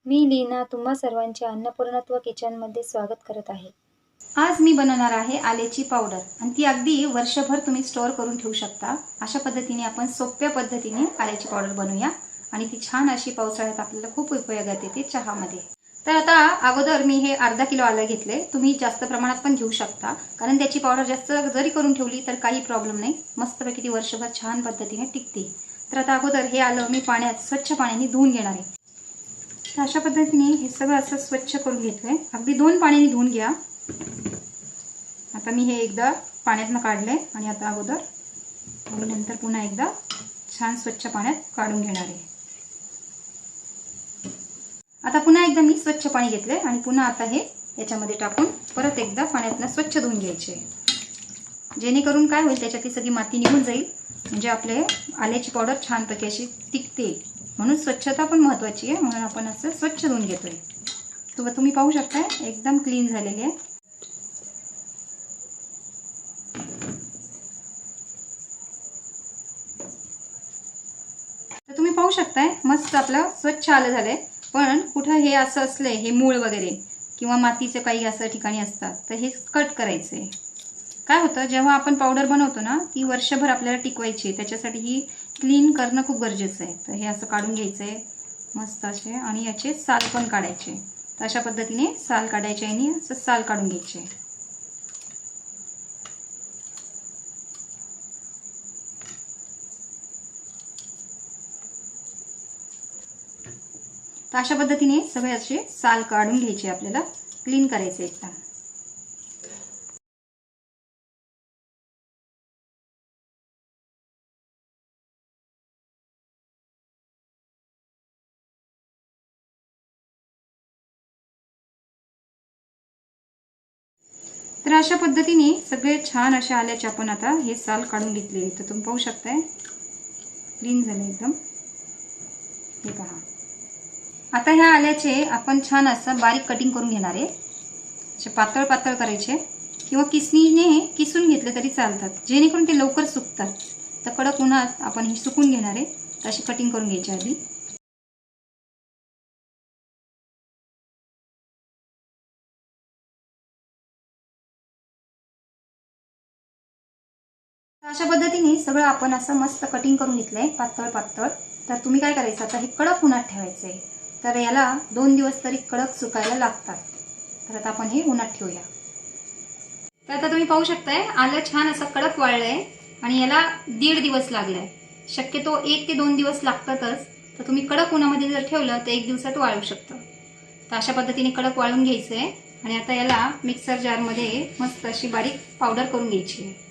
मी लीना तुम्हा सर्वांचे अन्नपूर्णत्व किचनमध्ये स्वागत करत आहे। आज मी बनवणार आहे आल्याची पावडर आणि ती अगदी वर्षभर तुम्ही स्टोअर करून ठेवू शकता। अशा पद्धतीने आपण सोप्या पद्धतीने आल्याची पावडर बनवूया आणि ती छान अशी पावसाळ्यात आपल्याला खूप उपयोगात येते चहामध्ये। तर आता अगोदर मी हे अर्धा किलो आलं घेतले, तुम्ही जास्त प्रमाणात पण घेऊ शकता कारण त्याची पावडर जास्त जरी करून ठेवली तर काही प्रॉब्लेम नाही, मस्तपैकी ती वर्षभर छान पद्धतीने टिकते। तर आता अगोदर हे आलं मी पाण्यात स्वच्छ पाण्याने धुवून घेणार आहे। तर अशा पद्धतीने हे सगळं असं स्वच्छ करून घेतलंय, अगदी 2 पाण्याने धुवून घ्या। आता मी हे एकदा पाण्यातून काढले आणि आता अगोदर आणि नंतर पुन्हा एकदा छान स्वच्छ पाण्यात काढून घेणार आहे। आता पुन्हा एकदा मी स्वच्छ पाणी घेतले आणि पुन्हा आता हे याच्यामध्ये टाकून परत एकदा पाण्यातून स्वच्छ धुवून घ्यायचे, जेणेकरून काय होईल त्याच्यातली सगळी माती निघून जाईल, म्हणजे आपले आल्याची पावडर छानपैकी अशी टिकते। म्हणून स्वच्छता पण महत्त्वाची आहे, म्हणून आपण असं स्वच्छ धुवून घेतोय। तुम्ही पाहू शकता एकदम क्लीन झालेली आहे। तर तुम्ही पाहू शकताय मस्त आपलं स्वच्छ आलं झालंय, पण कुठं हे असं असलंय हे मूळ वगैरे किंवा मातीचे काही असं ठिकाणी असतात तर हे कट करायचंय। काय होतं जेव्हा आपण पावडर बनवतो ना ती वर्षभर आपल्याला टिकवायची, त्याच्यासाठी ही क्लीन करणं खूप गरजेचं आहे। तर हे असं काढून घ्यायचंय मस्त असे आणि याचे साल पण काढायचे। तर अशा पद्धतीने साल काढायचे आणि असं साल काढून घ्यायचे। तर अशा पद्धतीने सगळे असे साल काढून घ्यायचे, आपल्याला क्लीन करायचे एकदम। तर अशा पद्धतीने सगळे छान असे आल्याचे आपण आता हे साल काढून घेतले। तर तुम्ही पाहू शकताय क्लीन झाले एकदम, हे पहा। आता ह्या आल्याचे आपण छान असं बारीक कटिंग करून घेणार आहे, असे पातळ पातळ करायचे किंवा किसणीने किसून घेतले तरी चालतात, जेणेकरून ते लवकर सुकतात। तर कडक उन्हात आपण हे सुकून घेणार आहे, तशी कटिंग करून घ्यायची आधी। अशा पद्धतीने सगळं आपण असं मस्त कटिंग करून घेतलंय पातळ पातळ। तर तुम्ही काय करायचं आता हे कडक उन्हात ठेवायचंय, तर याला 2 दिवस तरी कडक सुकायला लागतात। तर आता आपण हे उन्हात ठेवूया। तर आता तुम्ही पाहू शकताय आलं छान असं कडक वाळलंय आणि याला 1.5 दिवस लागलाय। शक्यतो 1 ते 2 दिवस लागतातच, तर तुम्ही कडक उन्हामध्ये जर ठेवलं तर 1 दिवसात वाळू शकतं। तर अशा पद्धतीने कडक वाळून घ्यायचंय आणि आता याला मिक्सर जारमध्ये मस्त अशी बारीक पावडर करून घ्यायची आहे।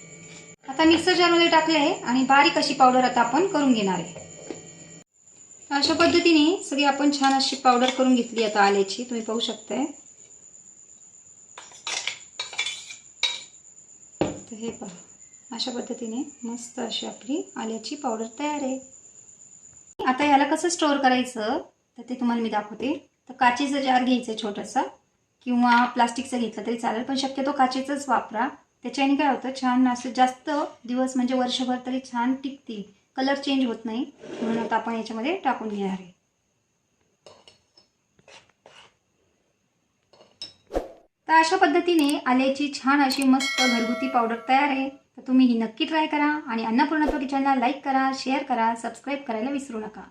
आता मिक्सर जारमध्ये टाकले आणि बारीक अशी पावडर आता आपण करून घेणार आहे। अशा पद्धतीने सगळी आपण छान अशी पावडर करून घेतली आता आल्याची, तुम्ही पाहू शकताय। तर हे पहा अशा पद्धतीने मस्त अशी आपली आल्याची पावडर तयार आहे। आता याला कसं स्टोअर करायचं तर ते तुम्हाला मी दाखवते। तर काचेचं जार घ्यायचं छोटंसं किंवा प्लास्टिकचं घेतलं तरी चालेल, पण शक्यतो काचेचंच वापरा। त्याच्याने काय होतं छान असं जास्त दिवस म्हणजे वर्षभर तरी छान टिकते, कलर चेंज होत नाही। म्हणून आता आपण याच्यामध्ये टाकून घेणार आहे। तर अशा पद्धतीने आल्याची छान अशी मस्त घरगुती पावडर तयार आहे। तर तुम्ही ही नक्की ट्राय करा आणि अन्नपूर्णत्व किचनला लाईक करा, शेअर करा, सबस्क्राईब करायला विसरू नका।